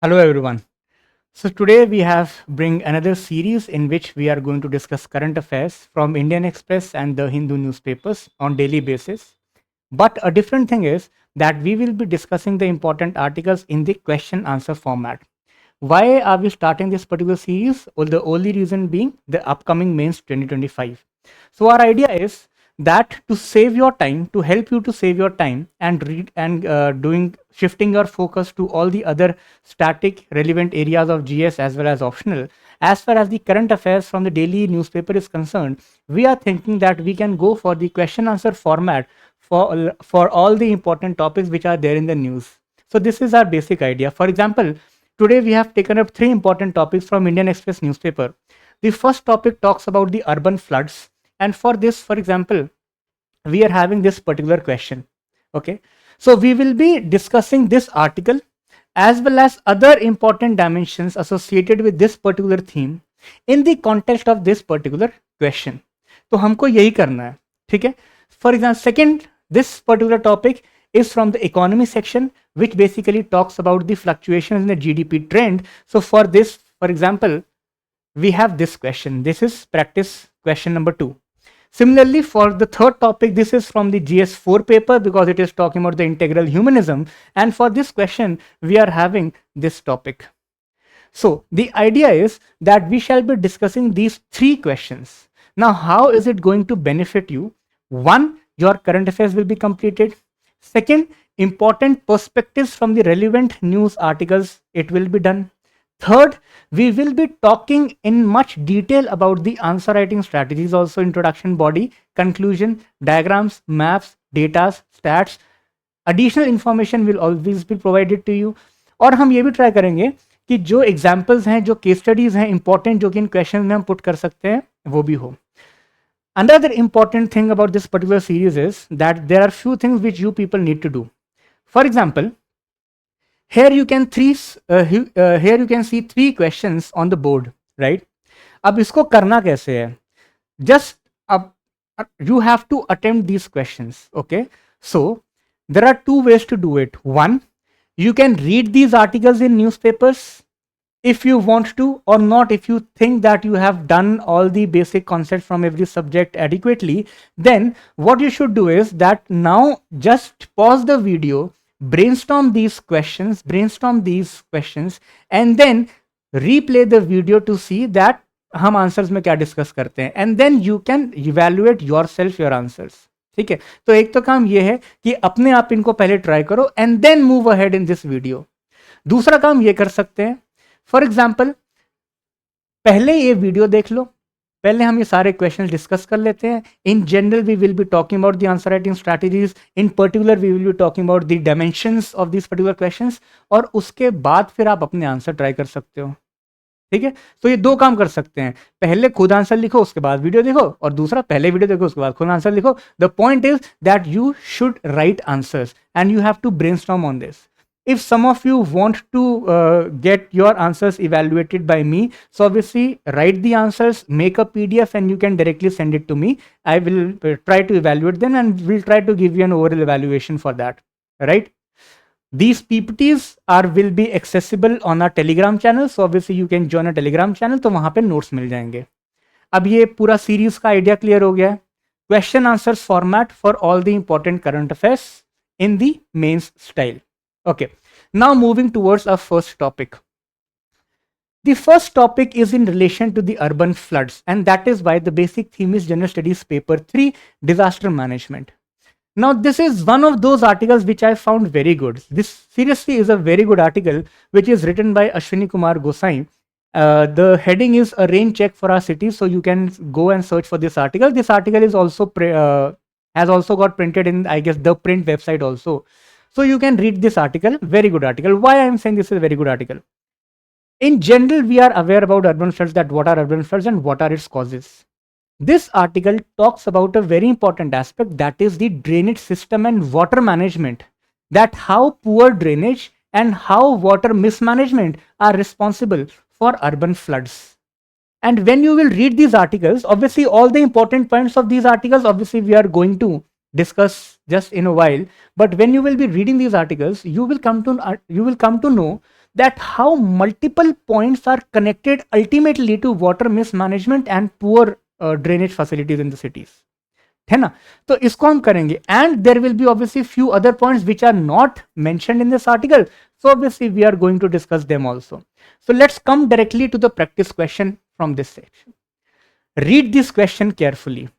Hello everyone. So today we have bring another series in which we are going to discuss current affairs from Indian Express and the Hindu newspapers on daily basis. But a different thing is that we will be discussing the important articles in the question answer format. Why are we starting this particular series? Well, the only reason being the upcoming mains 2025. So our idea is that to save your time, to help you to save your time and read and doing shifting your focus to all the other static relevant areas of GS as well as optional. As far as the current affairs from the daily newspaper is concerned, we are thinking that we can go for the question answer format for all the important topics which are there in the news. So this is our basic idea. For example, today we have taken up three important topics from Indian Express newspaper. The first topic talks about the urban floods, and for this, for example, we are having this particular question. Okay, so we will be discussing this article as well as other important dimensions associated with this particular theme in the context of this particular question. तो हमको यही करना है, ठीक है. For example, second, this particular topic is from the economy section, which basically talks about the fluctuations in the GDP trend. So for this, for example, we have this question. This is practice question number 2. Similarly, for the third topic, this is from the GS4 paper because it is talking about the integral humanism. And for this question, we are having this topic. So the idea is that we shall be discussing these three questions. Now, how is it going to benefit you? One, your current affairs will be completed. Second, important perspectives from the relevant news articles, it will be done. Third, we will be talking in much detail about the answer writing strategies, also introduction, body, conclusion, diagrams, maps, data, stats. Additional information will always be provided to you. और हम ये भी try करेंगे कि जो examples हैं, जो case studies हैं इंपॉर्टेंट, जो कि इन क्वेश्चन में हम पुट कर सकते हैं, वो भी हो. Another important thing about this particular series is that there are few things which you people need to do. For example, here you can see three questions on the board, right? अब इसको करना कैसे है? Just you have to attempt these questions. Okay, so there are two ways to do it. One, you can read these articles in newspapers if you want to, or not. If you think that you have done all the basic concepts from every subject adequately, then what you should do is that now just pause the video, brainstorm these questions, and then replay the video to see that हम answers में क्या discuss करते हैं, and then you can evaluate yourself your answers. ठीक है, तो एक तो काम ये है कि अपने आप इनको पहले ट्राई करो and then move ahead in this video. दूसरा काम ये कर सकते हैं, फॉर एग्जाम्पल, पहले ये वीडियो देख लो, पहले हम ये सारे क्वेश्चन डिस्कस कर लेते हैं. In general we will be talking about the answer writing strategies, in particular we will be talking about the dimensions of this particular questions, और उसके बाद फिर आप अपने आंसर ट्राई कर सकते हो. ठीक है, तो ये दो काम कर सकते हैं, पहले खुद आंसर लिखो उसके बाद वीडियो देखो, और दूसरा पहले वीडियो देखो उसके बाद खुद आंसर लिखो. The point is that you should write answers and you have to brainstorm on this. If some of you want to get your answers evaluated by me, so obviously write the answers, make a PDF, and you can directly send it to me. I will try to evaluate them and we'll try to give you an overall evaluation for that, right? These PPTs will be accessible on our Telegram channel, so obviously you can join a Telegram channel, तो वहाँ पे notes मिल जाएंगे. अब ये पूरा series का idea clear हो गया है. Question answers format for all the important current affairs in the mains style. Okay, now moving towards our first topic. The first topic is in relation to the urban floods, and that is why the basic theme is General Studies Paper 3, Disaster Management. Now, this is one of those articles which I found very good. This seriously is a very good article which is written by Ashwini Kumar Gosai. The heading is a rain check for our city, so you can go and search for this article. This article is also has also got printed in, I guess, the print website also. So you can read this article, very good article. Why I am saying this is a very good article? In general, we are aware about urban floods, that what are urban floods and what are its causes. This article talks about a very important aspect, that is the drainage system and water management, that how poor drainage and how water mismanagement are responsible for urban floods. And when you will read these articles, obviously all the important points of these articles, obviously we are going to discuss just in a while. But when you will be reading these articles, you will come to know that how multiple points are connected ultimately to water mismanagement and poor drainage facilities in the cities. है ना? तो इसको हम करेंगे, and there will be obviously few other points which are not mentioned in this article, so obviously we are going to discuss them also. So let's come directly to the practice question from this section. Read this question carefully,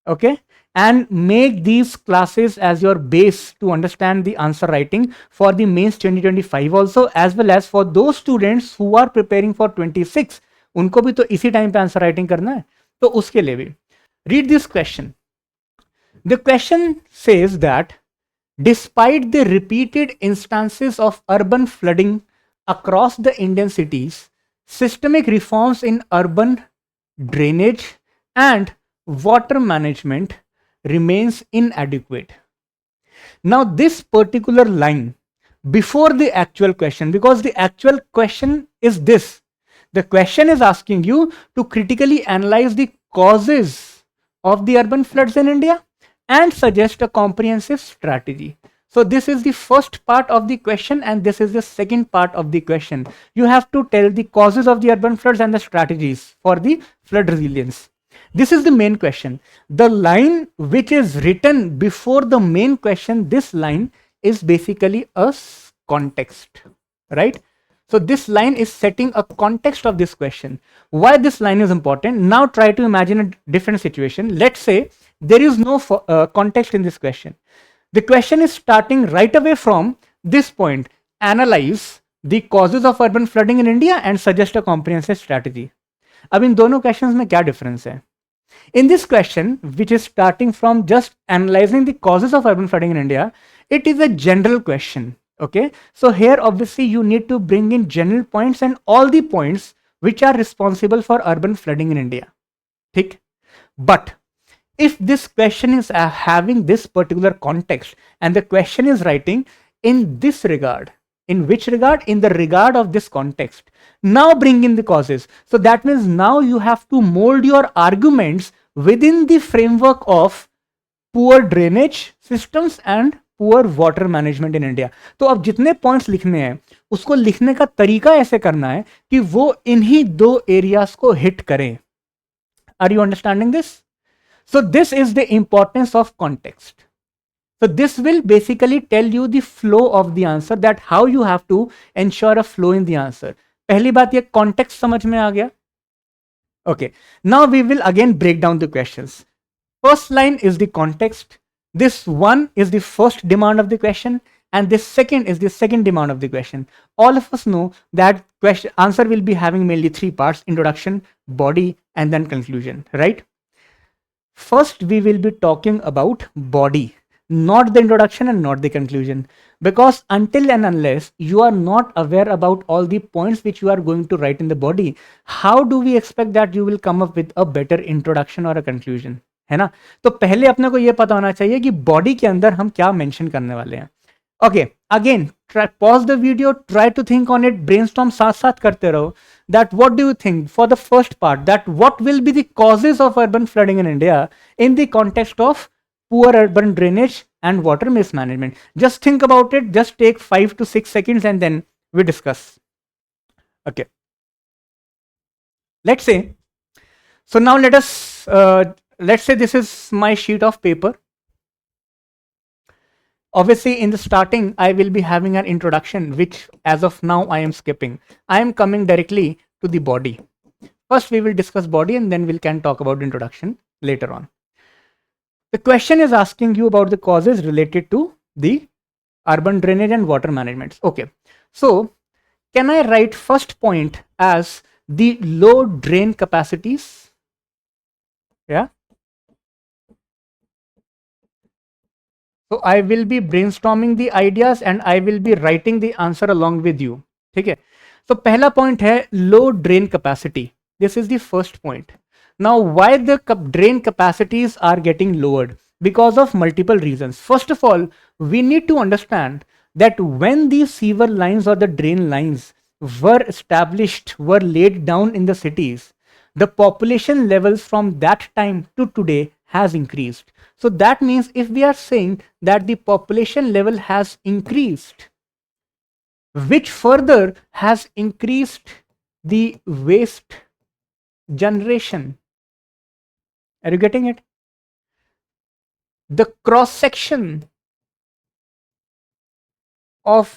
okay, and make these classes as your base to understand the answer writing for the mains 2025 also, as well as for those students who are preparing for 26. उनको भी तो इसी time पे answer writing करना है, तो उसके लिए भी read this question. The question says that despite the repeated instances of urban flooding across the Indian cities, systemic reforms in urban drainage and water management remains inadequate. Now this particular line before the actual question, because the actual question is this, the question is asking you to critically analyze the causes of the urban floods in India and suggest a comprehensive strategy. So this is the first part of the question, and this is the second part of the question. You have to tell the causes of the urban floods and the strategies for the flood resilience. This is the main question. The line which is written before the main question, this line is basically a context, right? So this line is setting a context of this question. Why this line is important? Now try to imagine a different situation. Let's say there is no context in this question. The question is starting right away from this point. Analyze the causes of urban flooding in India and suggest a comprehensive strategy. अब इन दोनों questions में क्या difference है? In this question, which is starting from just analyzing the causes of urban flooding in India, it is a general question. Okay, so here obviously you need to bring in general points and all the points which are responsible for urban flooding in India. ठीक? But if this question is having this particular context and the question is writing in this regard, in which regard? In the regard of this context. Now bring in the causes. So that means now you have to mold your arguments within the framework of poor drainage systems and poor water management in India. तो अब जितने points लिखने हैं उसको लिखने का तरीका ऐसे करना है कि वो इन्हीं दो एरियाज को हिट करें. Are you understanding this? So this is the importance of context. So this will basically tell you the flow of the answer, that how you have to ensure a flow in the answer. पहली बात ये context समझ में आ गया. Okay, now we will again break down the questions. First line is the context. This one is the first demand of the question, and this second is the second demand of the question. All of us know that question answer will be having mainly three parts: introduction, body, and then conclusion, right? First, we will be talking about body, not the introduction and not the conclusion, because until and unless you are not aware about all the points which you are going to write in the body, how do we expect that you will come up with a better introduction or a conclusion? है ना? तो पहले अपने को ये पता होना चाहिए कि बॉडी के अंदर हम क्या मेंशन करने वाले हैं. Okay, again pause the video, try to think on it, brainstorm साथ साथ करते रहो. That what do you think for the first part, that what will be the causes of urban flooding in India in the context of poor urban drainage and water mismanagement? Just think about it. Just take 5 to 6 seconds and then we discuss. Okay. Let's say, so now let's say this is my sheet of paper. Obviously in the starting, I will be having an introduction, which as of now I am skipping. I am coming directly to the body. First we will discuss body and then we can talk about introduction later on. The question is asking you about the causes related to the urban drainage and water management. Okay, so can I write first point as the low drain capacities? Yeah. So I will be brainstorming the ideas and I will be writing the answer along with you. Okay. So पहला point है low drain capacity. This is the first point. Now, why the drain capacities are getting lowered? Because of multiple reasons. First of all, we need to understand that when these sewer lines or the drain lines were established, were laid down in the cities, the population levels from that time to today has increased. So that means if we are saying that the population level has increased, which further has increased the waste generation. Are you getting it? The cross section of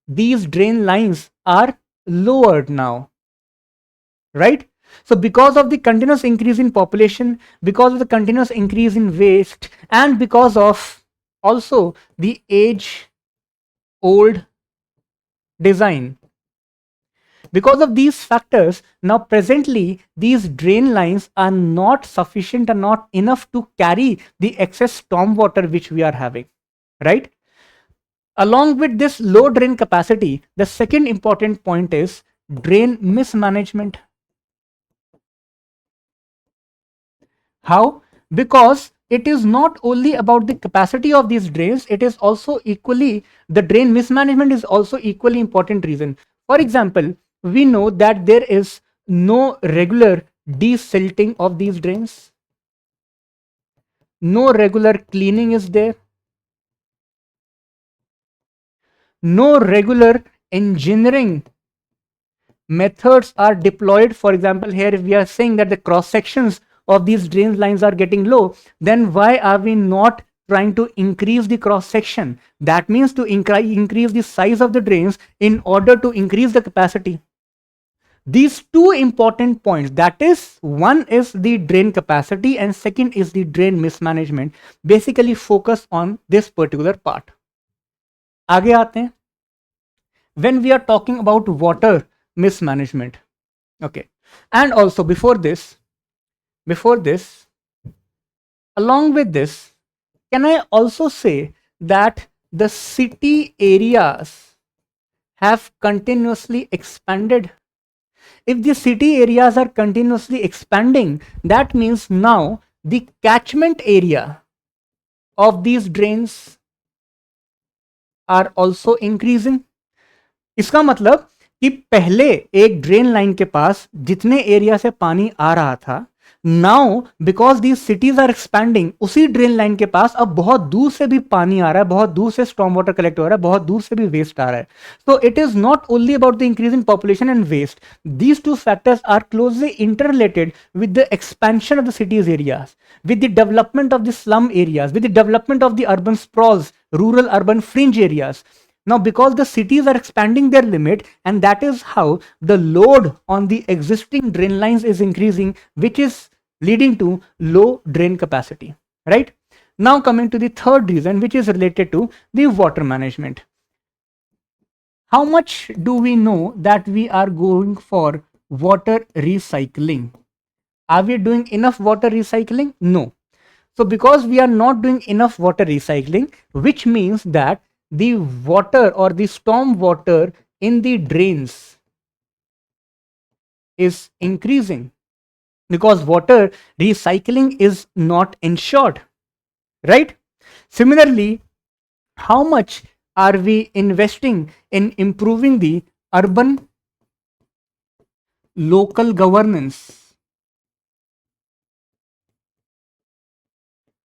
these drain lines are lowered now, right? So because of the continuous increase in population, because of the continuous increase in waste, and because of also the age old design, because of these factors, now presently these drain lines are not sufficient and not enough to carry the excess stormwater which we are having, right? Along with this low drain capacity, the second important point is drain mismanagement. How? Because it is not only about the capacity of these drains, it is also equally, the drain mismanagement is also equally important reason. For example, we know that there is no regular desilting of these drains, no regular cleaning is there, no regular engineering methods are deployed. For example, here if we are saying that the cross sections of these drain lines are getting low, then why are we not trying to increase the cross section? That means to increase the size of the drains in order to increase the capacity. These two important points, that is, one is the drain capacity and second is the drain mismanagement, basically focus on this particular part. आगे आते हैं. When we are talking about water mismanagement, okay, and also before this, along with this, can I also say that the city areas have continuously expanded? If the city areas are continuously expanding, that means now the catchment area of these drains are also increasing. इसका मतलब कि पहले एक drain line के पास जितने area से पानी आ रहा था, now because the cities are expanding, उसी ड्रेन लाइन के पास अब बहुत दूर से भी पानी आ रहा है, बहुत दूर से स्टॉर्म वाटर कलेक्ट हो रहा है, बहुत दूर से भी वेस्ट आ रहा है. So it is not only about the increase in population and waste. These two factors are closely interrelated with the expansion of the cities areas, with the development of the slum areas, with the development of the urban sprawls, rural urban fringe areas. Now, because the cities are expanding their limit, and that is how the load on the existing drain lines is increasing, which is leading to low drain capacity, right? Now, coming to the third reason, which is related to the water management. How much do we know that we are going for water recycling? Are we doing enough water recycling? No. So because we are not doing enough water recycling, which means that the water or the storm water in the drains is increasing, because water recycling is not ensured, right? Similarly, how much are we investing in improving the urban local governance?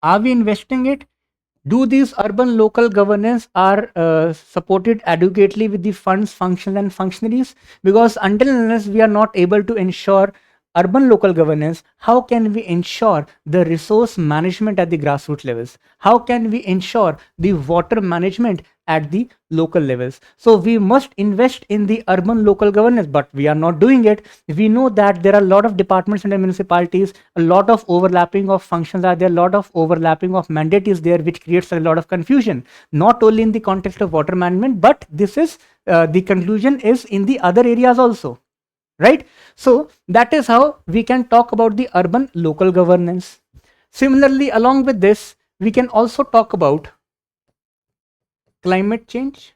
Are we investing it? Do these urban local governance are supported adequately with the funds, functions and functionaries? Because until and unless we are not able to ensure urban local governance, how can we ensure the resource management at the grassroots levels? How can we ensure the water management at the local levels? So we must invest in the urban local governance, but we are not doing it. We know that there are a lot of departments and municipalities, a lot of overlapping of functions are there, a lot of overlapping of mandate is there, which creates a lot of confusion, not only in the context of water management, but this is the conclusion is in the other areas also, right? So that is how we can talk about the urban local governance. Similarly, along with this, we can also talk about climate change.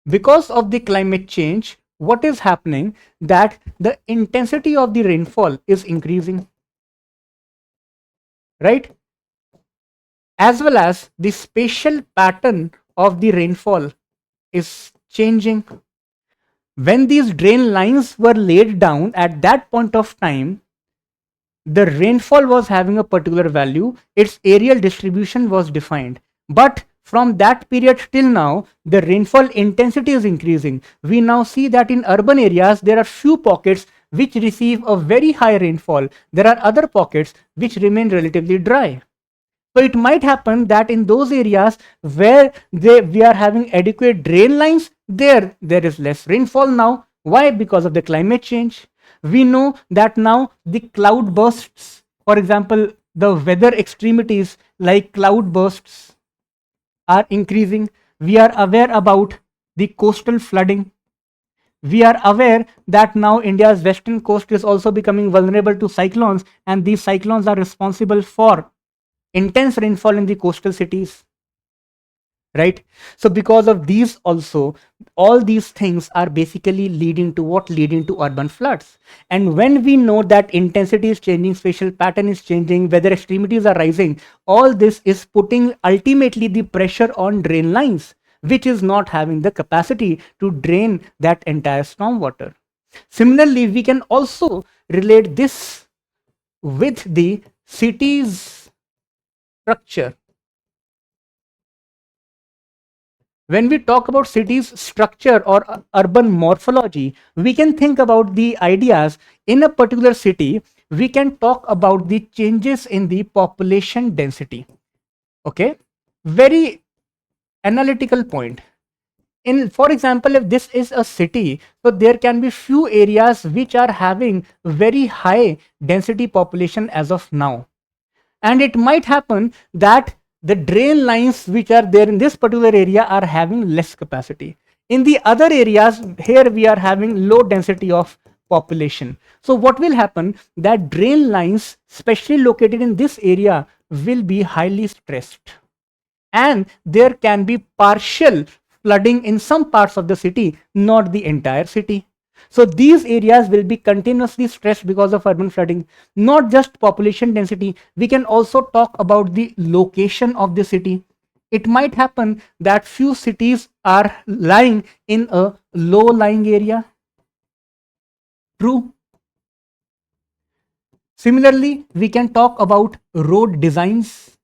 Because of the climate change, what is happening that the intensity of the rainfall is increasing, right? As well as the spatial pattern of the rainfall is changing. When these drain lines were laid down at that point of time, the rainfall was having a particular value, its areal distribution was defined. But from that period till now, the rainfall intensity is increasing. We now see that in urban areas, there are few pockets which receive a very high rainfall. There are other pockets which remain relatively dry. So it might happen that in those areas where we are having adequate drain lines, there is less rainfall now. Why? Because of the climate change. We know that now the cloud bursts, for example, the weather extremities like cloud bursts are increasing. We are aware about the coastal flooding. We are aware that now India's western coast is also becoming vulnerable to cyclones, and these cyclones are responsible for intense rainfall in the coastal cities, right? So because of these also, all these things are basically leading to what? Leading to urban floods. And when we know that intensity is changing, spatial pattern is changing, weather extremities are rising, all this is putting ultimately the pressure on drain lines, which is not having the capacity to drain that entire stormwater. Similarly, we can also relate this with the cities structure. When we talk about cities structure or urban morphology, we can think about the ideas in a particular city. We can talk about the changes in the population density. Okay, very analytical point. In, for example, if this is a city, so there can be few areas which are having very high density population as of now. And it might happen that the drain lines which are there in this particular area are having less capacity. In the other areas, here we are having low density of population. So what will happen, that drain lines specially located in this area will be highly stressed, and there can be partial flooding in some parts of the city, not the entire city. So these areas will be continuously stressed because of urban flooding. Not just population density, we can also talk about the location of the city. It might happen that few cities are lying in a low lying area. True. Similarly, we can talk about road designs.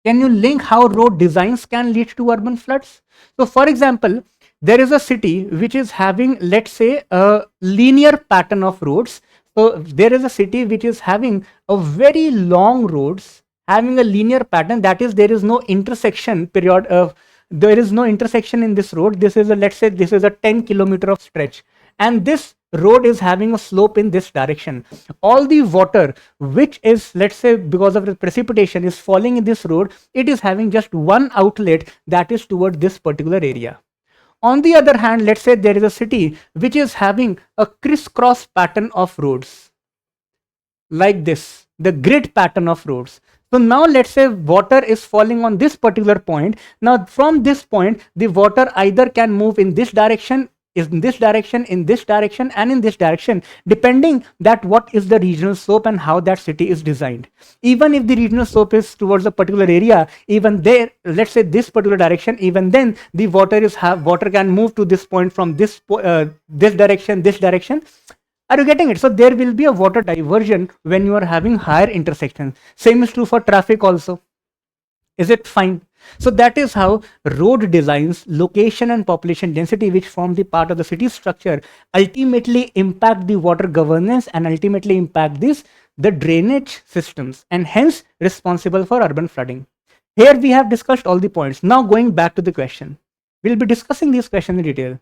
Can you link how road designs can lead to urban floods? So for example, there is a city which is having, let's say, a linear pattern of roads. So there is a city which is having a very long roads, having a linear pattern, that is, there is no intersection period of, there is no intersection in this road. This is a, let's say this is a 10-kilometer of stretch, and this road is having a slope in this direction. All the water which is, let's say, because of the precipitation is falling in this road, it is having just one outlet, that is toward this particular area. On the other hand, let's say there is a city which is having a crisscross pattern of roads like this, the grid pattern of roads. So now let's say water is falling on this particular point. Now from this point, the water either can move in this direction, is in this direction, in this direction, and in this direction, depending that what is the regional slope and how that city is designed. Even if the regional slope is towards a particular area, even there, let's say this particular direction, even then the water can move to this point from this direction, this direction. Are you getting it? So there will be a water diversion when you are having higher intersections. Same is true for traffic also. Is it fine? So that is how road designs, location and population density, which form the part of the city structure, ultimately impact the water governance and ultimately impact the drainage systems, and hence responsible for urban flooding. Here we have discussed all the points. Now going back to the question. We'll be discussing these questions in detail.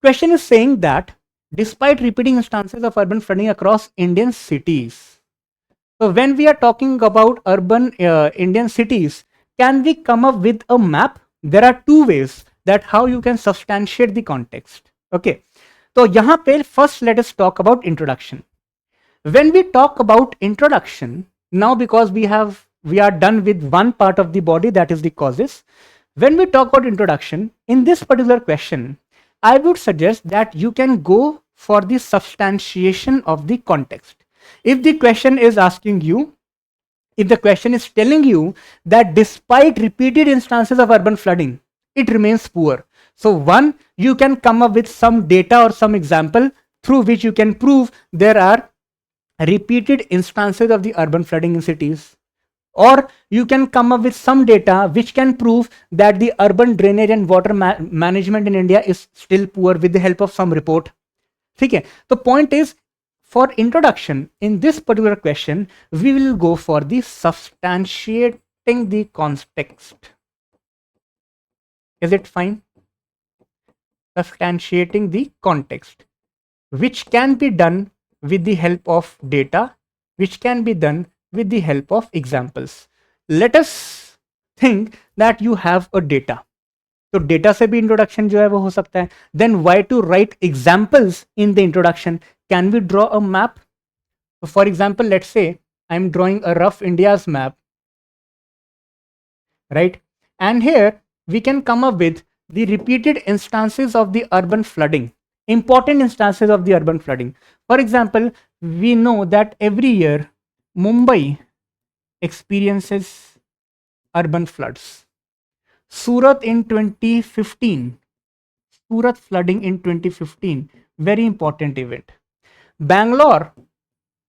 Question is saying that despite repeating instances of urban flooding across Indian cities. So when we are talking about urban Indian cities, can we come up with a map? There are two ways that how you can substantiate the context. Okay. So यहाँ पे first let us talk about introduction. When we talk about introduction, now because we are done with one part of the body, that is the causes. When we talk about introduction, in this particular question, I would suggest that you can go for the substantiation of the context. If the question is asking you, if the question is telling you that despite repeated instances of urban flooding, it remains poor. So one, you can come up with some data or some example through which you can prove there are repeated instances of the urban flooding in cities, or you can come up with some data which can prove that the urban drainage and water management in India is still poor with the help of some report. ठीक है, the point is, for introduction in this particular question we will go for the substantiating the context. Is it fine? Substantiating the context, which can be done with the help of data, which can be done with the help of examples. Let us think that you have a data. तो data से भी introduction जो है वो हो सकता है. Then why to write examples in the introduction? Can we draw a map? For example, let's say I am drawing a rough India's map, right? And here we can come up with the repeated instances of the urban flooding, important instances of the urban flooding. For example, we know that every year Mumbai experiences urban floods. Surat in 2015, Surat flooding in 2015, very important event. Bangalore,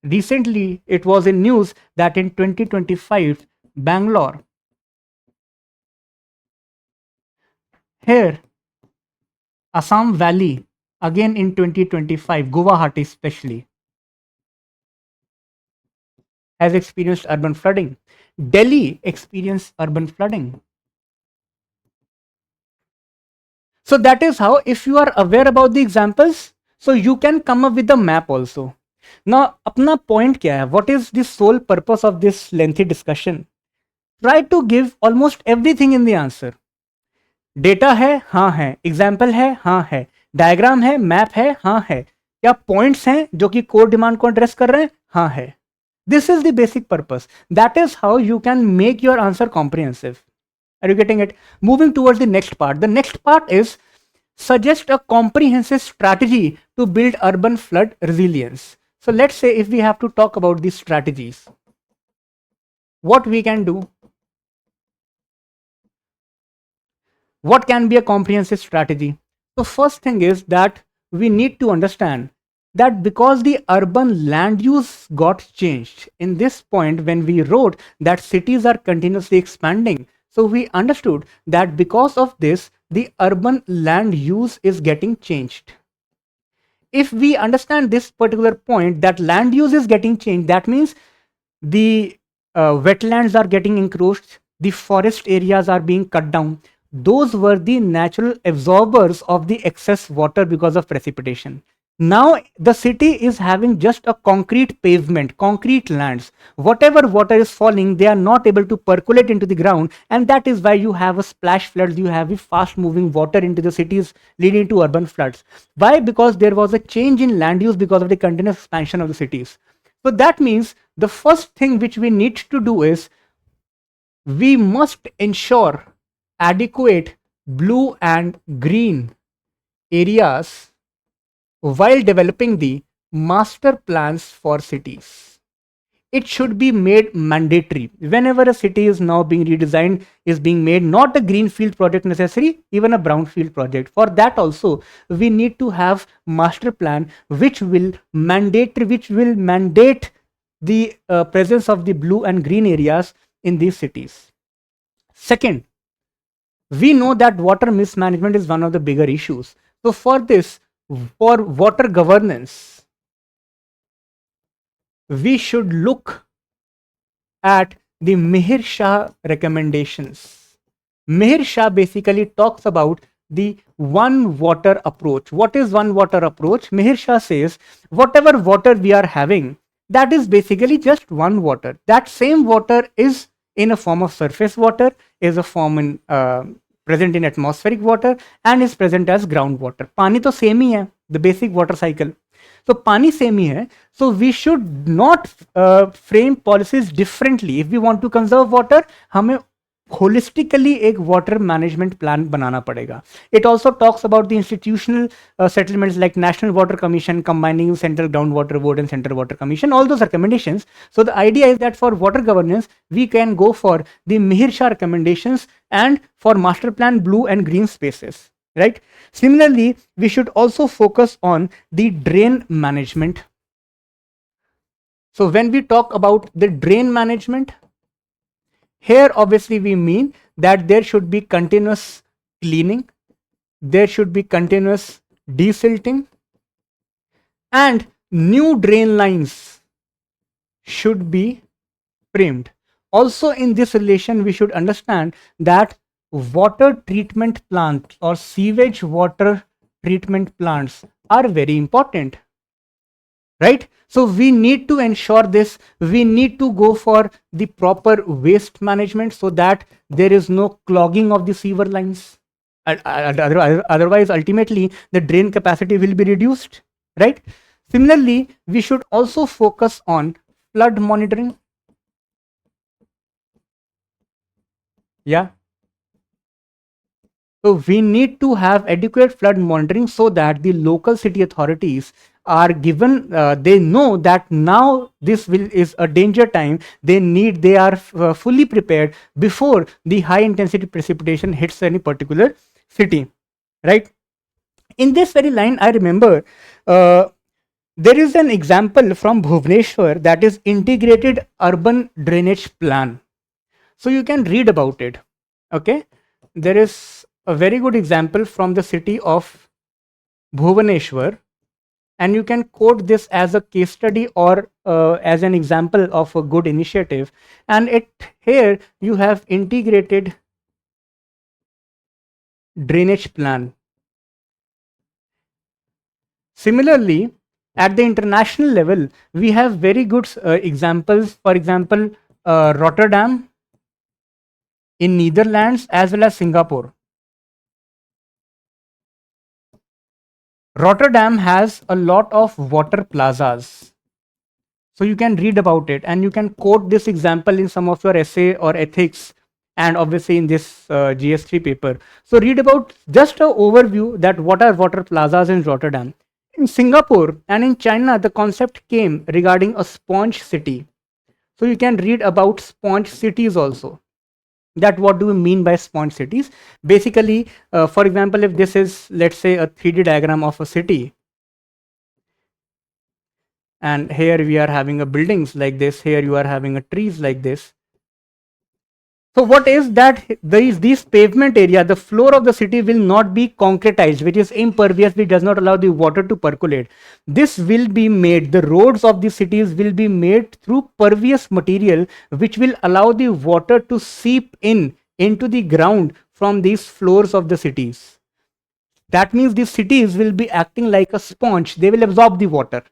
recently it was in news that in 2025 Bangalore, here Assam Valley, again in 2025 Guwahati especially has experienced urban flooding. Delhi experienced urban flooding. So that is how, if you are aware about the examples, so you can come up with the map also. Now apna point kya hai? What is the sole purpose of this lengthy discussion? Try to give almost everything in the answer. Data है, हाँ है. Example है, हाँ है. Diagram है, map है, हाँ है. क्या पॉइंट्स हैं जो कि कोर डिमांड को एड्रेस कर रहे हैं? हाँ है. This is the basic purpose. That is how you can make your answer comprehensive. Are you getting it? Moving towards the next part. The next part is suggest a comprehensive strategy to build urban flood resilience. So let's say if we have to talk about these strategies, what we can do, what can be a comprehensive strategy? So first thing is that we need to understand that because the urban land use got changed in this point when we wrote that cities are continuously expanding. So we understood that because of this, the urban land use is getting changed. If we understand this particular point, that land use is getting changed, that means the wetlands are getting encroached, the forest areas are being cut down. Those were the natural absorbers of the excess water because of precipitation. Now the city is having just a concrete pavement, concrete lands. Whatever water is falling, they are not able to percolate into the ground, and that is why you have a splash floods, you have a fast moving water into the cities leading to urban floods. Why? Because there was a change in land use because of the continuous expansion of the cities. So that means the first thing which we need to do is we must ensure adequate blue and green areas while developing the master plans for cities. It should be made mandatory. Whenever a city is now being redesigned, is being made not a greenfield project necessary, even a brownfield project. For that also, we need to have master plan which will mandate the presence of the blue and green areas in these cities. Second, we know that water mismanagement is one of the bigger issues. So for this, for water governance, we should look at the Mihir Shah recommendations. Mihir Shah basically talks about the one water approach. What is one water approach? Mihir Shah says whatever water we are having, that is basically just one water. That same water is in a form of surface water, is a form in present in atmospheric water, and is present as groundwater. पानी तो same ही है, the basic water cycle. So पानी same ही है. So we should not frame policies differently. If we want to conserve water, हमें holistically एक water management plan बनाना पड़ेगा. It also talks about the institutional settlements like National Water Commission combining Central Groundwater Board and Central Water Commission, all those recommendations. So the idea is that for water governance, we can go for the Mihir Shah recommendations and for master plan blue and green spaces, right? Similarly, we should also focus on the drain management. So when we talk about the drain management, here obviously we mean that there should be continuous cleaning, there should be continuous desilting, and new drain lines should be framed. Also in this relation, we should understand that water treatment plants or sewage water treatment plants are very important, right? So we need to ensure this. We need to go for the proper waste management so that there is no clogging of the sewer lines. Otherwise, ultimately, the drain capacity will be reduced, right? Similarly, we should also focus on flood monitoring. Yeah. So we need to have adequate flood monitoring so that the local city authorities are given, they know that now this is a danger time. They are fully prepared before the high intensity precipitation hits any particular city, right? In this very line, I remember there is an example from Bhubaneswar, that is integrated urban drainage plan. So you can read about it. Okay, there is a very good example from the city of Bhubaneswar, and you can quote this as a case study or as an example of a good initiative. And it here you have integrated drainage plan. Similarly, at the international level, we have very good examples. For example, Rotterdam in Netherlands as well as Singapore. Rotterdam has a lot of water plazas. So you can read about it and you can quote this example in some of your essay or ethics, and obviously in this GS3 paper. So read about just an overview that what are water plazas in Rotterdam. In Singapore and in China, the concept came regarding a sponge city. So you can read about sponge cities also. That what do we mean by sponge cities? Basically, for example, if this is, let's say, a 3D diagram of a city, and here we are having a buildings like this, here you are having a trees like this. So what is that? These pavement area, the floor of the city will not be concretized, which is impervious, which does not allow the water to percolate. This will be made, the roads of the cities will be made through pervious material, which will allow the water to seep in into the ground from these floors of the cities. That means these cities will be acting like a sponge. They will absorb the water.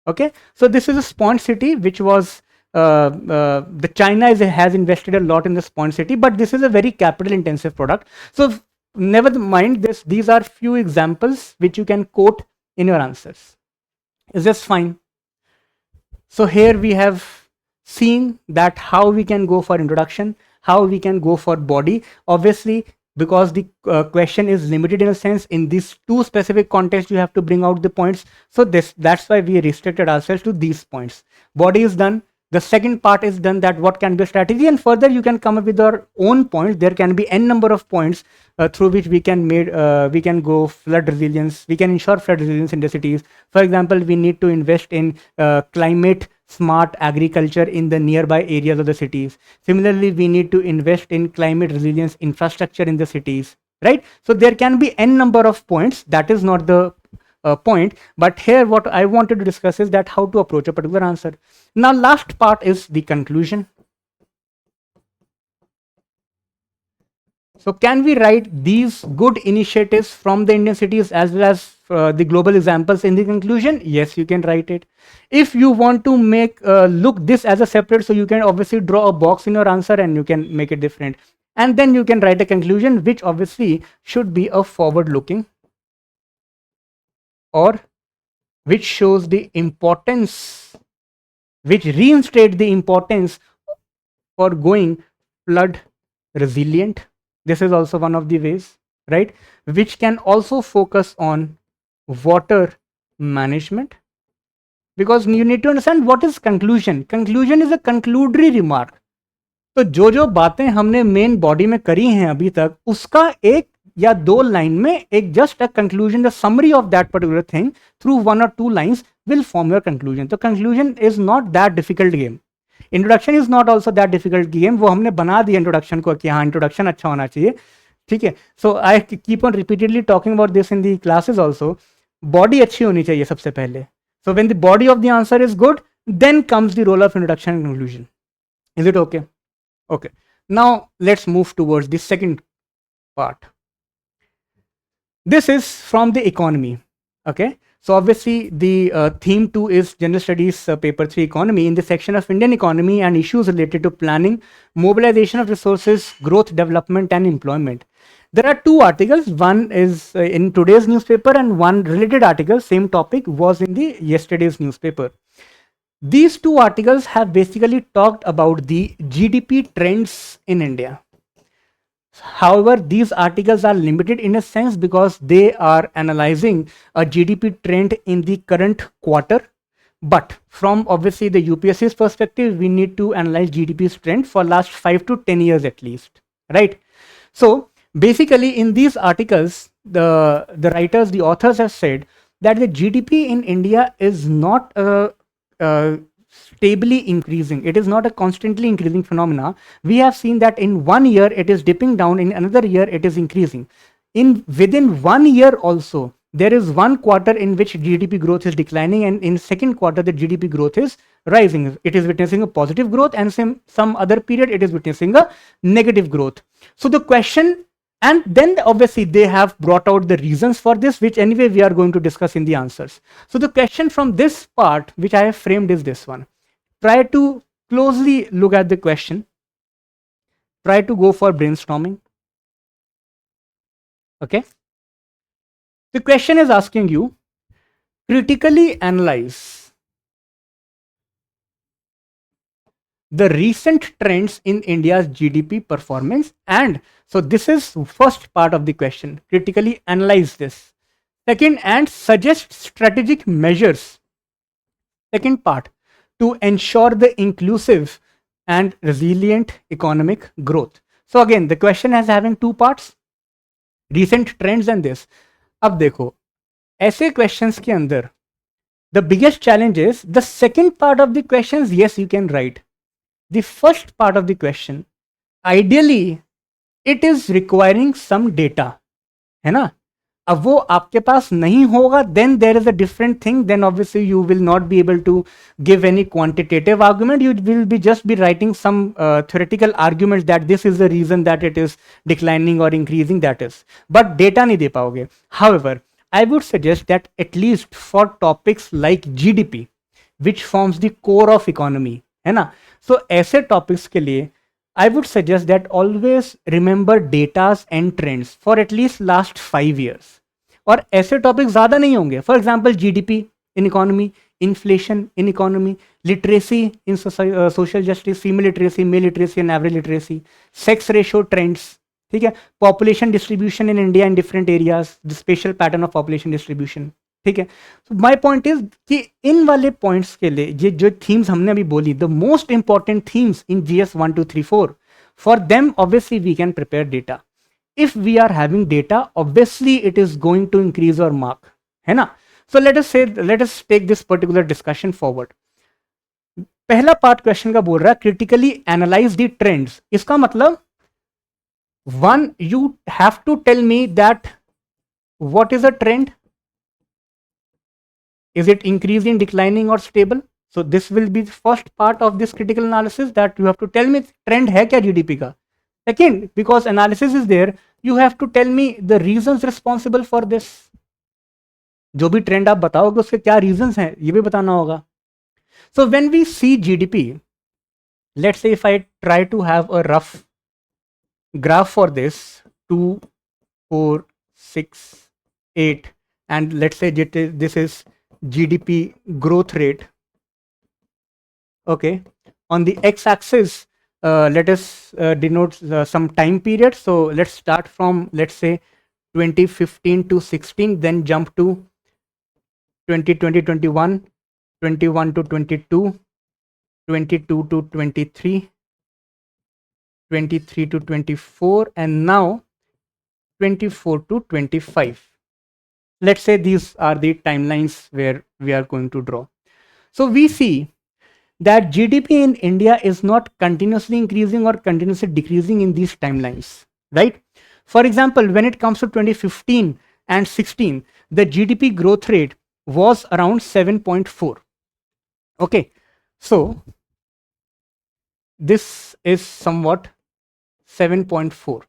Okay, so this is a sponge city, which was the China has invested a lot in the sponge city, but this is a very capital intensive product. So never mind this, these are few examples which you can quote in your answers. Is this fine? So here we have seen that how we can go for introduction, how we can go for body. Obviously, because the question is limited in a sense, in these two specific contexts you have to bring out the points. So that's why we restricted ourselves to these points. Body is done. The second part is done, that what can be a strategy, and further you can come up with your own points. There can be n number of points through which we can go flood resilience. We can ensure flood resilience in the cities. For example, we need to invest in climate smart agriculture in the nearby areas of the cities. Similarly, we need to invest in climate resilience infrastructure in the cities, right? So there can be n number of points. That is not the point, but here what I wanted to discuss is that how to approach a particular answer. Now last part is the conclusion. So can we write these good initiatives from the Indian cities as well as the global examples in the conclusion? Yes, you can write it. If you want to make look this as a separate, so you can obviously draw a box in your answer and you can make it different, and then you can write a conclusion which obviously should be a forward looking, or which shows the importance, which reinstate the importance for going flood resilient. This is also one of the ways, right? Which can also focus on water management, because you need to understand what is conclusion. Conclusion is a conclusory remark. तो जो बातें हमने main body में करी हैं अभी तक, उसका एक या दो लाइन में एक just a conclusion, the summary of that particular thing through one or two lines, will form your conclusion. So conclusion is not that difficult game. Introduction is not also that difficult game, वो हमने बना दिया introduction को कि हाँ introduction अच्छा होना चाहिए, ठीक है. So I keep on repeatedly talking about this in the classes also. Body अच्छी होनी चाहिए सबसे पहले. So when the body of the answer is good, then comes the role of introduction and conclusion. Is it okay? Okay. Now let's move towards the second part. This is from the economy. Okay. So obviously the theme 2 is General Studies paper 3 economy. In the section of Indian economy and issues related to planning, mobilization of resources, growth, development and employment. There are two articles. One is in today's newspaper and one related article, same topic, was in the yesterday's newspaper. These two articles have basically talked about the GDP trends in India. However, these articles are limited in a sense because they are analyzing a GDP trend in the current quarter. But from obviously the UPSC's perspective, we need to analyze GDP's trend for last 5 to 10 years at least, right? So basically in these articles, the writers, the authors have said that the GDP in India is not stably increasing. It is not a constantly increasing phenomena. We have seen that in 1 year it is dipping down, in another year it is increasing. Within 1 year also, there is one quarter in which GDP growth is declining, and in second quarter the GDP growth is rising. It is witnessing a positive growth, and some other period it is witnessing a negative growth. So the question, and then obviously they have brought out the reasons for this, which anyway we are going to discuss in the answers. So the question from this part, which I have framed, is this one. Try to closely look at the question. Try to go for brainstorming. Okay. The question is asking you, critically analyze the recent trends in India's GDP performance. And so this is first part of the question. Critically analyze this. Second, and suggest strategic measures. Second part, to ensure the inclusive and resilient economic growth. So again, the question is having two parts, recent trends and this. अब देखो, ऐसे questions के अंदर the biggest challenge is the second part of the questions. Yes, you can write. The first part of the question, ideally it is requiring some data, है ना. अब वो आपके पास नहीं होगा, then there is a different thing. Then obviously you will not be able to give any quantitative argument. You will be just be writing some theoretical arguments that this is the reason that it is declining or increasing, that is, but data नहीं दे पाओगे. However, I would suggest that at least for topics like GDP, which forms the core of economy, है ना, so ऐसे topics के लिए I would suggest that always remember datas and trends for at least last 5 years. और ऐसे topic ज़्यादा नहीं होंगे. For example GDP in economy, inflation in economy, literacy in social justice, female literacy, mail literacy and average literacy, sex ratio trends, ठीक है, population distribution in India in different areas, the special pattern of population distribution, ठीक है. तो my point is कि इन वाले points के लिए ये जो थीम्स हमने अभी बोली, the most important themes in GS 1 2 3 4, for them obviously we can prepare data. If we are having data, obviously it is going to increase our mark, है ना. So let us take this particular discussion forward. पहला part question का बोल रहा है critically analyze the trends. इसका मतलब one, you have to tell me that what is a trend. Is it increasing, declining or stable? So this will be the first part of this critical analysis, that you have to tell me trend है क्या GDP का. Second, because analysis is there, you have to tell me the reasons responsible for this. जो भी trend आप बताओगे उसके क्या reasons हैं, ये भी बताना होगा. So when we see GDP, let's say if I try to have a rough graph for this, 2, 4, 6, 8, and let's say this is GDP growth rate. Okay, on the x-axis, let us denote some time period. So let's start from, let's say, 2015 to 16, then jump to 2020 21, 21 to 22, 22 to 23, 23 to 24, and now 24 to 25. let's say these are the timelines where we are going to draw. So we see that GDP in India is not continuously increasing or continuously decreasing in these timelines, right? For example, when it comes to 2015 and 16, the GDP growth rate was around 7.4. Okay, so this is somewhat 7.4.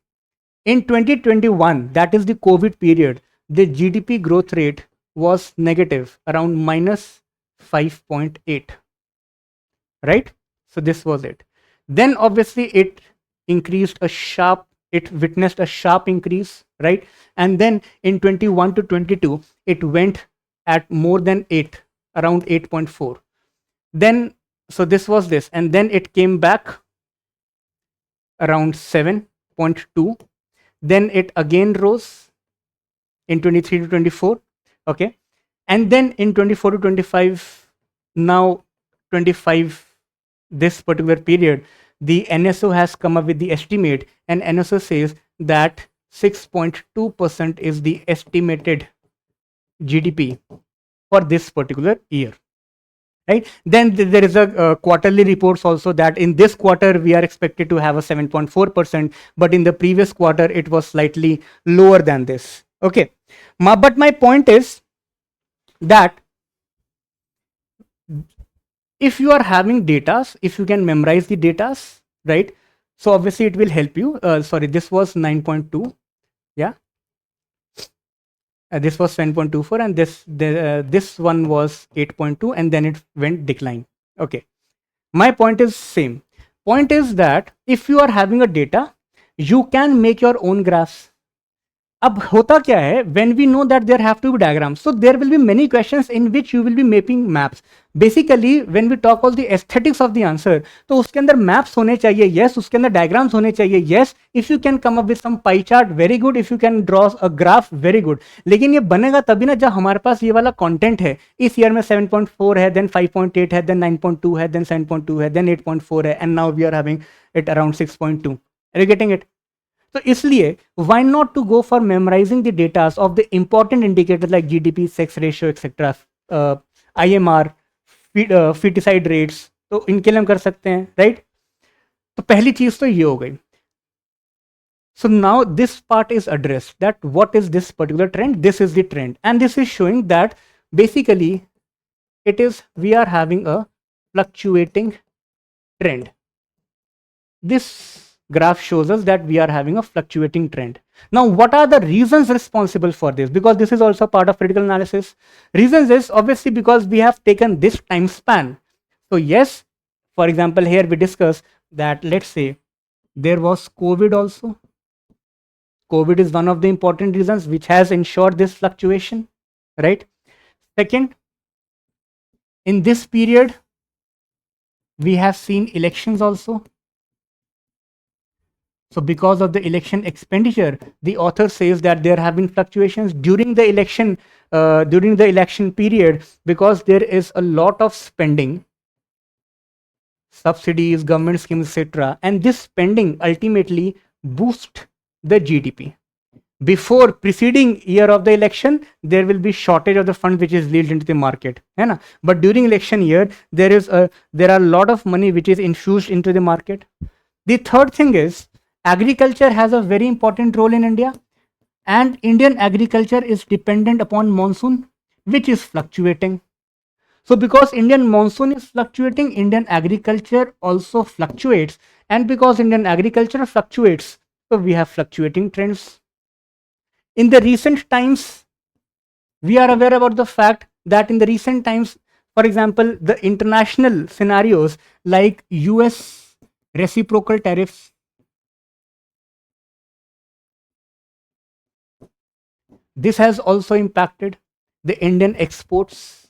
In 2021, that is the COVID period, the GDP growth rate was negative, around minus 5.8, right? So this was it. Then obviously it witnessed a sharp increase, right? And then in 21 to 22, it went at more than 8, around 8.4. Then, so this was this, and then it came back around 7.2. Then it again rose in 23 to 24. Okay. And then in 24 to 25, now 25, this particular period, the NSO has come up with the estimate, and NSO says that 6.2% is the estimated GDP for this particular year, right? Then there is a quarterly reports also that in this quarter we are expected to have a 7.4%, but in the previous quarter it was slightly lower than this. Okay, but my point is that if you are having datas, if you can memorize the datas, right? So obviously it will help you. Sorry, this was 9.2. Yeah, this was 10.24, and this one was 8.2, and then it went decline. Okay, my point is same. Point is that if you are having a data, you can make your own graphs. अब होता क्या है, when we know that there have to be diagrams, so there will be many questions in which you will be making maps. Basically when we talk about the aesthetics of the answer, तो उसके अंदर maps होने चाहिए, yes, उसके अंदर diagrams होने चाहिए, yes. If you can come up with some pie chart, very good. If you can draw a graph, very good. लेकिन ये बनेगा तभी ना जब हमारे पास ये वाला कंटेंट है. इस ईयर में 7.4 है, then 5.8 है, then 9.2 है, then 7.2 है, then 8.4 है, and now we are having it around 6.2. Are you getting it? So इसलिए why not to go for memorizing the data of the important indicators like GDP, sex ratio, etc., IMR, feticide rates. तो इनके लिए हम कर सकते हैं, right? तो पहली चीज तो ये हो गई. So now this part is addressed, that what is this particular trend? This is the trend, and this is showing that basically it is, we are having a fluctuating trend. This graph shows us that we are having a fluctuating trend. Now what are the reasons responsible for this? Because this is also part of critical analysis. Reasons is obviously because we have taken this time span. So yes, for example, here we discuss that, let's say there was COVID also. COVID is one of the important reasons which has ensured this fluctuation, right? Second, in this period we have seen elections also. So because of the election expenditure, the author says that there have been fluctuations during the election period, because there is a lot of spending, subsidies, government schemes, etc. And this spending ultimately boosts the GDP. Before preceding year of the election, there will be shortage of the fund which is released into the market, है ना? But during election year, there are a lot of money which is infused into the market. The third thing is, agriculture has a very important role in India, and Indian agriculture is dependent upon monsoon, which is fluctuating. So because Indian monsoon is fluctuating, Indian agriculture also fluctuates, and because Indian agriculture fluctuates, so we have fluctuating trends. In the recent times, we are aware about the fact that in the recent times, for example, the international scenarios like US reciprocal tariffs, this has also impacted the Indian exports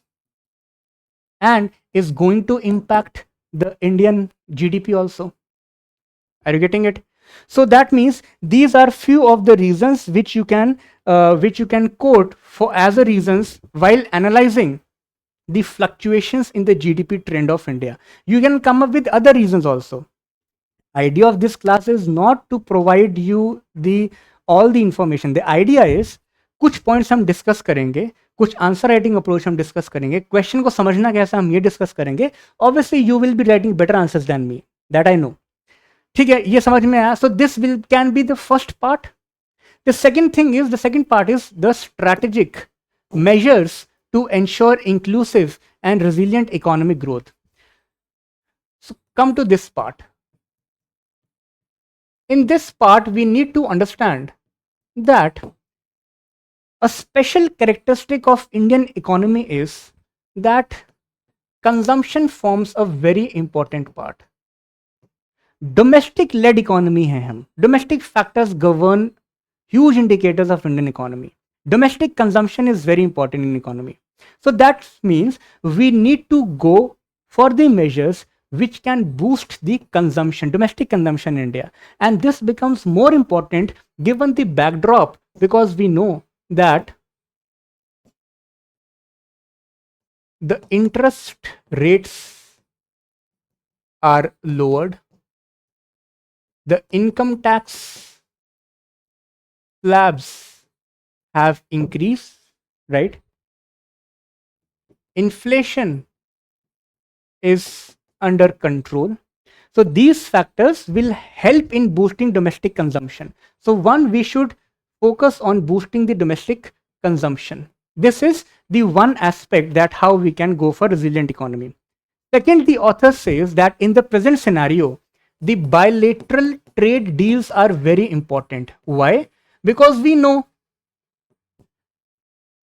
and is going to impact the Indian GDP also. Are you getting it? So that means these are few of the reasons which you can quote for as a reasons while analyzing the fluctuations in the GDP trend of India. You can come up with other reasons also. Idea of this class is not to provide you all the information. The idea is कुछ points हम discuss करेंगे, कुछ answer writing approach हम discuss करेंगे, question को समझना कैसा हम ये डिस्कस करेंगे. Obviously you will be writing better answers than me, that I know. ठीक है, ये समझ में आया. So this will can be the first part. The second part is the strategic measures to ensure inclusive and resilient economic growth. So come to this part. In this part, we need to understand that a special characteristic of Indian economy is that consumption forms a very important part. Domestic led economy hai hum. Domestic factors govern huge indicators of Indian economy. Domestic consumption is very important in economy. So that means we need to go for the measures which can boost the consumption, domestic consumption in India. And this becomes more important given the backdrop, because we know that the interest rates are lowered, the income tax slabs have increased, right? Inflation is under control. So these factors will help in boosting domestic consumption. So one, we should focus on boosting the domestic consumption. This is the one aspect that how we can go for resilient economy. Second, the author says that in the present scenario, the bilateral trade deals are very important. Why? Because we know,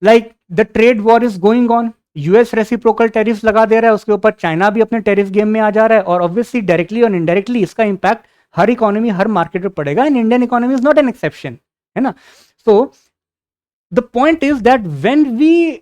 like, the trade war is going on. US reciprocal tariffs लगा दे रहा है, उसके ऊपर China भी अपने tariff game में आ जा रहा है, और ऑब्वियसली डायरेक्टली और इनडायरेक्टली इसका इंपैक्ट हर इकोनॉमी, हर मार्केट पे पड़ेगा, and Indian economy is not an exception, है ना. So the point is that when we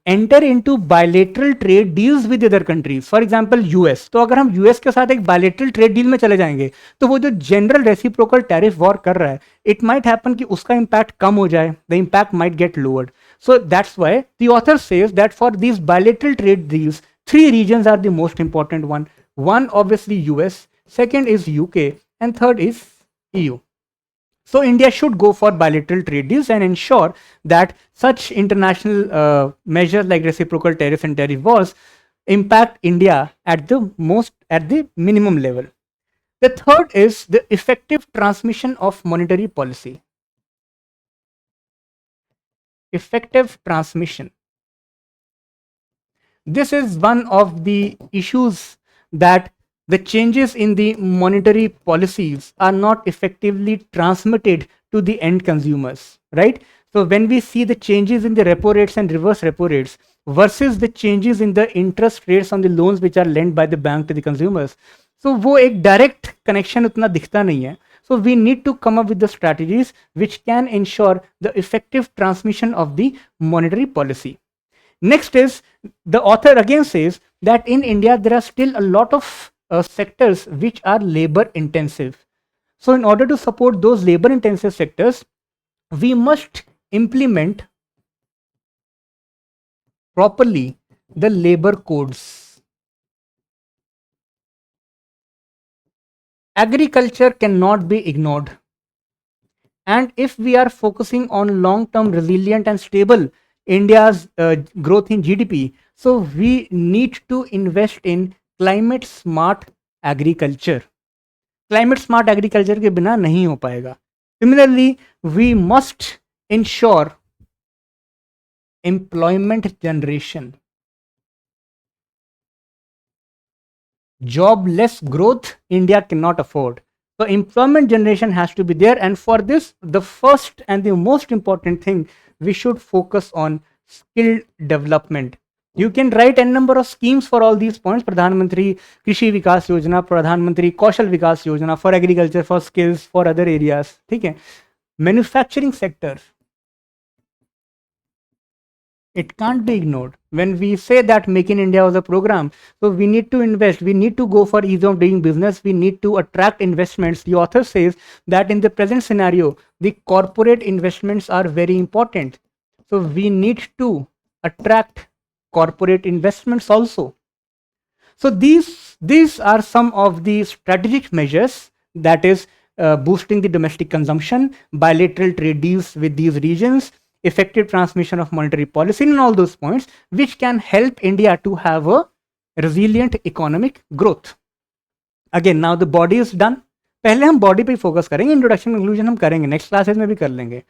enter into bilateral trade deals with other countries, for example US, तो अगर हम यूएस के साथ एक बायलेटरल ट्रेड डील में चले जाएंगे तो वो जो जनरल रेसिप्रोकल टैरिफ वॉर कर रहा है, इट माइट हैपन कि उसका इंपैक्ट कम हो जाए, the impact might get lowered. So that's why the author says that for these bilateral trade deals, three regions are the most important one. One, obviously US, second is UK, and third is EU. So India should go for bilateral trade deals and ensure that such international measures like reciprocal tariff and tariff wars impact India at the minimum level. The third is the effective transmission of monetary policy. Effective transmission. This is one of the issues, that the changes in the monetary policies are not effectively transmitted to the end consumers, right? So when we see the changes in the repo rates and reverse repo rates versus the changes in the interest rates on the loans which are lent by the bank to the consumers, so वो एक direct connection उतना दिखता नहीं है. So we need to come up with the strategies which can ensure the effective transmission of the monetary policy. Next is, the author again says that in India there are still a lot of sectors which are labor intensive. So in order to support those labor intensive sectors, we must implement properly the labor codes. Agriculture cannot be ignored. And if we are focusing on long-term resilient and stable India's growth in GDP, so we need to invest in climate smart agriculture. Climate smart agriculture के बिना नहीं हो पाएगा. Similarly, we must ensure employment generation. Jobless growth India cannot afford. So employment generation has to be there, and for this, the first and the most important thing, we should focus on skill development. You can write n number of schemes for all these points. Pradhan Mantri Krishi Vikas Yojana, Pradhan Mantri Kaushal Vikas Yojana for agriculture, for skills, for other areas. Okay. Manufacturing sector, it can't be ignored. When we say that Make in India was a program, so we need to invest, we need to go for ease of doing business, we need to attract investments. The author says that in the present scenario, the corporate investments are very important. So we need to attract corporate investments also. So these are some of the strategic measures, that is boosting the domestic consumption, bilateral trade deals with these regions, effective transmission of monetary policy, and all those points which can help India to have a resilient economic growth. Again, now the body is done. पहले हम body पे focus करेंगे, introduction conclusion हम करेंगे, next classes में भी कर लेंगे.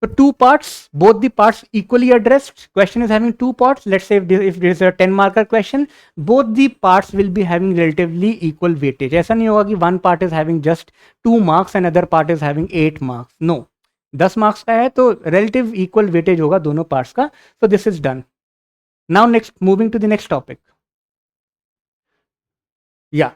So two parts, both the parts equally addressed. Question is having two parts. Let's say if there is a 10 marker question, both the parts will be having relatively equal weightage. ऐसा नहीं होगा कि one part is having just 2 marks and other part is having 8 marks. No, 10 marks का है तो relative equal weightage होगा दोनों parts का. So this is done. Now next, moving to the next topic. Yeah.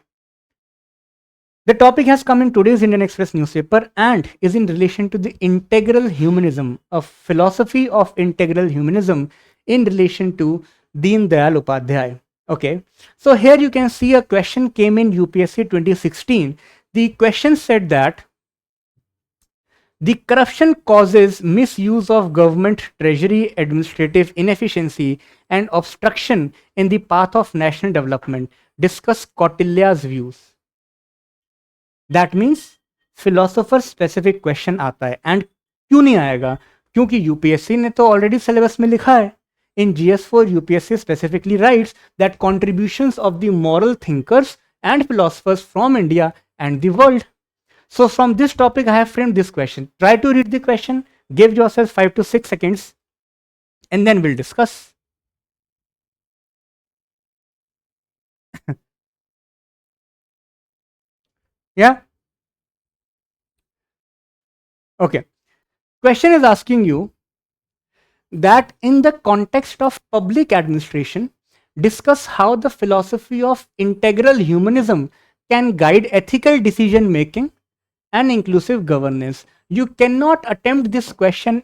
The topic has come in today's Indian Express newspaper and is in relation to the integral humanism, a philosophy of integral humanism in relation to Deen Dayal Upadhyay. Okay, so here you can see a question came in UPSC 2016. The question said that the corruption causes misuse of government treasury, administrative inefficiency, and obstruction in the path of national development. Discuss Kautilya's views. That means philosopher specific question आता है. And क्यों नहीं आएगा? क्योंकि UPSC ने तो already syllabus में लिखा है. इन GS4 UPSC specifically rights that contributions of the moral thinkers and philosophers from India and the world. So from this topic I have framed this question. Try to read the question, give yourself 5 to 6 seconds, and then we'll discuss. Yeah. Okay. Question is asking you that in the context of public administration, discuss how the philosophy of integral humanism can guide ethical decision making and inclusive governance. You cannot attempt this question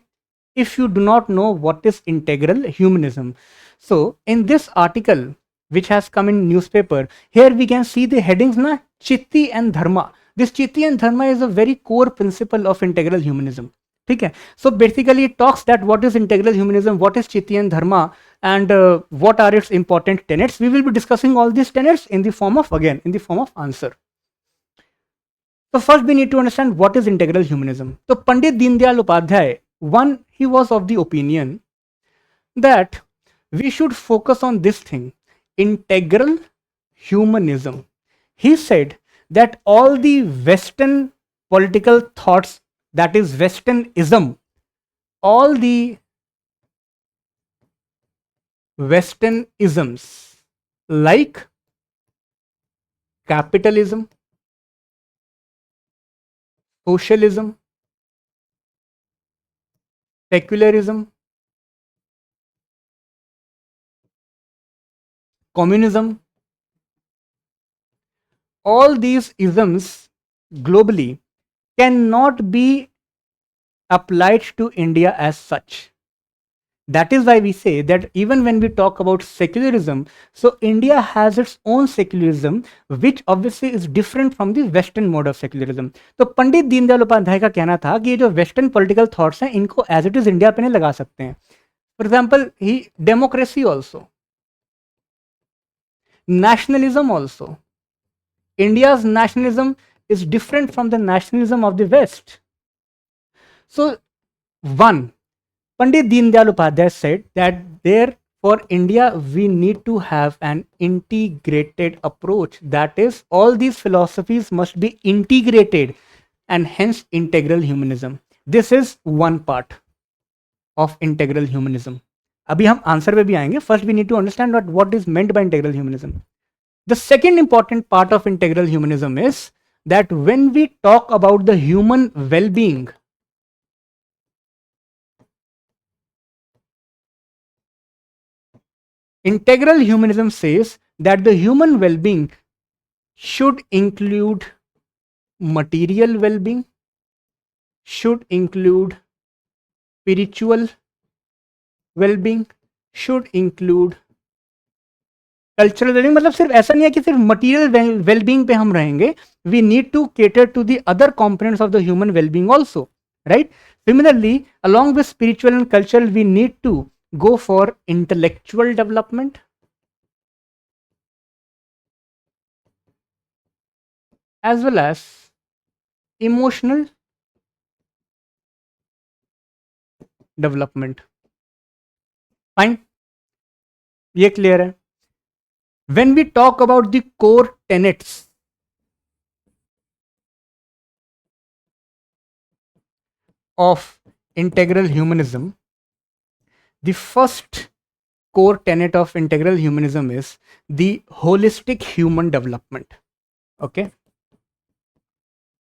if you do not know what is integral humanism. So in this article which has come in newspaper, here we can see the headings na Chitti and Dharma. This Chitti and Dharma is a very core principle of integral humanism. Okay, so basically it talks that what is integral humanism, what is Chitti and Dharma, and what are its important tenets. We will be discussing all these tenets in the form of, again, in the form of answer. So first we need to understand what is integral humanism. So Pandit Deendayal Upadhyay, one, he was of the opinion that we should focus on this thing, integral humanism. He said that all the Western political thoughts, that is Westernism, all the Westernisms like capitalism, socialism, secularism, communism, all these isms globally cannot be applied to India as such. That is why we say that even when we talk about secularism, so India has its own secularism, which obviously is different from the Western mode of secularism. तो पंडित दीनदयाल उपाध्याय का कहना था कि ये जो western political thoughts हैं इनको as it is India पे नहीं लगा सकते हैं. For example, he democracy also, nationalism also. India's nationalism is different from the nationalism of the West. So, one, Pandit Deendayal Upadhyay said that there for India we need to have an integrated approach. That is, all these philosophies must be integrated and hence integral humanism. This is one part of integral humanism. अभी हम answer पे भी आएंगे. First we need to understand what is meant by integral humanism. The second important part of integral humanism is that when we talk about the human well-being, integral humanism says that the human well-being should include material well-being, should include spiritual well-being, should include cultural wellbeing. मतलब सिर्फ ऐसा नहीं है कि सिर्फ material wellbeing पे हम रहेंगे. We need to cater to the other components of the human wellbeing also, right? Similarly along with spiritual and cultural we need to go for intellectual development as well as emotional development. Fine, ये clear है। When we talk about the core tenets of integral humanism, the first core tenet of integral humanism is the holistic human development. Okay,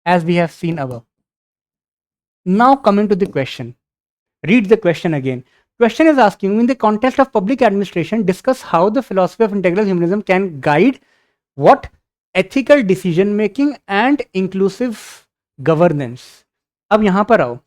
as we have seen above. Now, coming to the question, read the question again. Question is asking, in the context of public administration, discuss how the philosophy of integral humanism can guide what ethical decision making and inclusive governance. अब यहां पर आओ,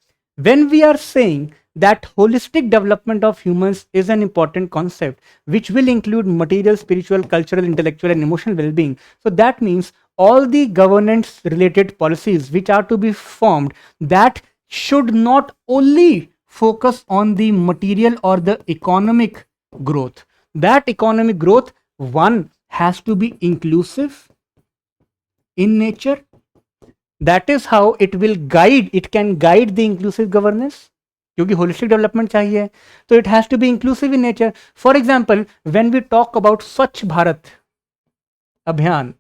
when we are saying that holistic development of humans is an important concept which will include material, spiritual, cultural, intellectual and emotional well-being, so that means all the governance related policies which are to be formed, that should not only focus on the material or the economic growth. That economic growth, one, has to be inclusive in nature. That is how it will guide, it can guide the inclusive governance, क्योंकि holistic development चाहिए, तो it has to be inclusive in nature. For example, when we talk about स्वच्छ भारत अभियान,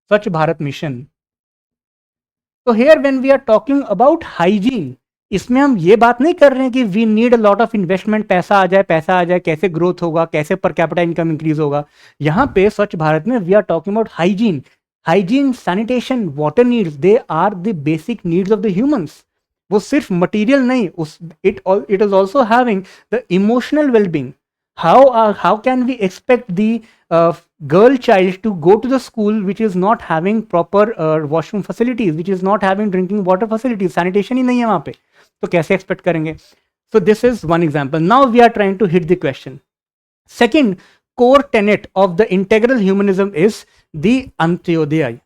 स्वच्छ Bharat mission, तो here when we are talking about hygiene, इसमें हम ये बात नहीं कर रहे हैं कि we need a lot of investment, पैसा आ जाए, कैसे ग्रोथ होगा, कैसे पर कैपिटा इनकम इंक्रीज होगा. यहाँ पे स्वच्छ भारत में we are talking about hygiene, sanitation, water needs, they are the basic needs of the humans. वो सिर्फ मटीरियल नहीं, उस it is also having the emotional wellbeing. how can we expect the girl child to go to the school which is not having proper washroom facilities, which is not having drinking water facilities, sanitation ही नहीं है वहां पे, तो कैसे expect करेंगे? So this is one example. Now we are trying to hit the question. Second core tenet of the integral humanism is the Antyodaya.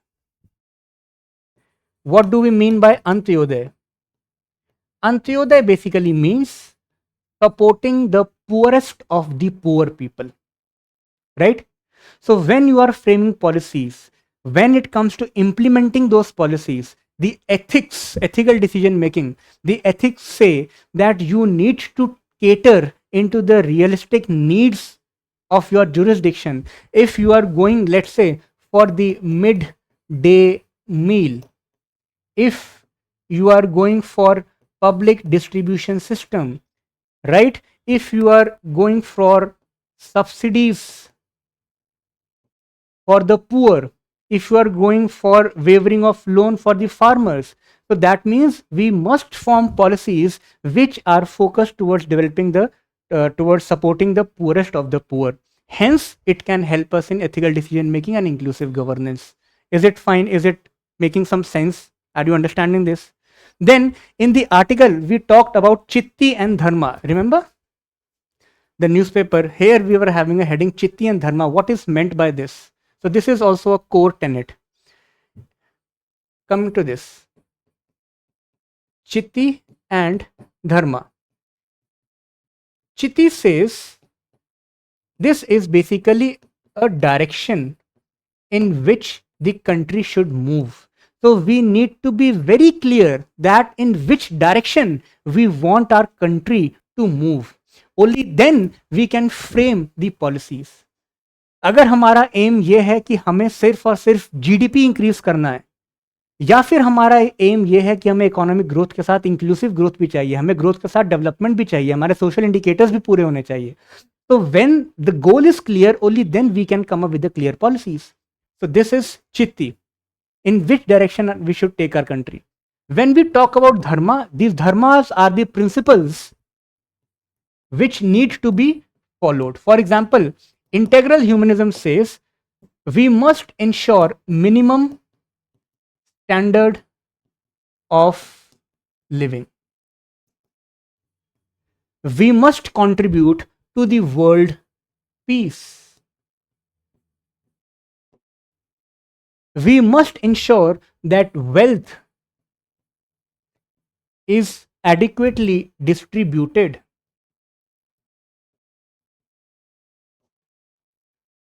What do we mean by Antyodaya? Antyodaya basically means supporting the poorest of the poor people, right? So when you are framing policies, when it comes to implementing those policies, the ethical decision making, the ethics say that you need to cater into the realistic needs of your jurisdiction. If you are going, let's say, for the midday meal, if you are going for public distribution system, right? If you are going for subsidies for the poor, if you are going for waiving of loan for the farmers, so that means we must form policies which are focused towards developing the towards supporting the poorest of the poor. Hence it can help us in ethical decision making and inclusive governance. Is it fine? Is it making some sense? Are you understanding this? Then in the article we talked about chitti and dharma. Remember the newspaper, here we were having a heading chitti and dharma. What is meant by this? So this is also a core tenet. Coming to this, chitti and dharma. Chitti says this is basically a direction in which the country should move. So we need to be very clear that in which direction we want our country to move. Only then we can frame the policies. अगर हमारा M ये है कि हमें सिर्फ और सिर्फ GDP increase करना है, या फिर हमारा एम ये है कि हमें इकोनॉमिक ग्रोथ के साथ इंक्लूसिव ग्रोथ भी चाहिए, हमें ग्रोथ के साथ डेवलपमेंट भी चाहिए, हमारे सोशल इंडिकेटर्स भी पूरे होने चाहिए, तो when the goal is clear, only then we can come up with the clear policies. So this is Chiti, in which direction we should take our country. When we talk about dharma, these dharmas are the principles which need to be followed. For example, integral humanism says we must ensure minimum standard of living. We must contribute to the world peace. We must ensure that wealth is adequately distributed.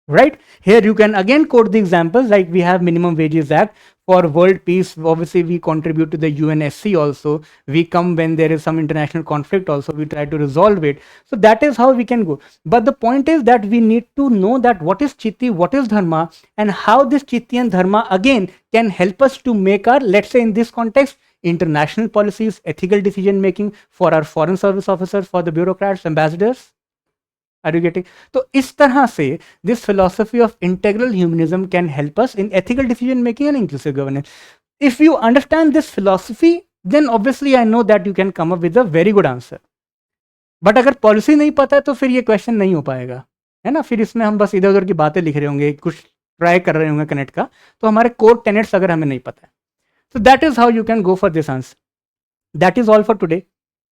Right? Here you can again quote the examples, like we have Minimum Wages Act. for world peace. Obviously, we contribute to the UNSC also. We come when there is some international conflict also. We try to resolve it. So that is how we can go. But the point is that we need to know that what is Chitti, what is Dharma, and how this Chitti and Dharma again can help us to make our, let's say in this context, international policies, ethical decision making for our foreign service officers, for the bureaucrats, ambassadors. Are you getting? So इस तरह से this philosophy of integral humanism can help us in ethical decision making and inclusive governance. If you understand this philosophy, then obviously I know that you can come up with a very good answer. But अगर policy नहीं पता है तो फिर ये question नहीं हो पाएगा, है ना. फिर इसमें हम बस इधर उधर की बातें लिख रहे होंगे, कुछ ट्राई कर रहे होंगे कनेक्ट का, तो हमारे कोर टेनेट्स अगर हमें नहीं पता है. So that is how you can go for this answer. That is all for today.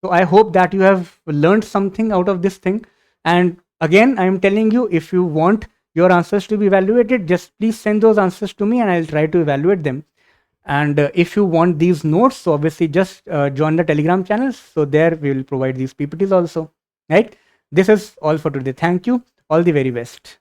So I hope that you have learned something out of this thing. And again, I am telling you, if you want your answers to be evaluated, just please send those answers to me and I'll try to evaluate them. And if you want these notes, so obviously just join the Telegram channels. So there we will provide these PPTs also, right? This is all for today. Thank you. All the very best.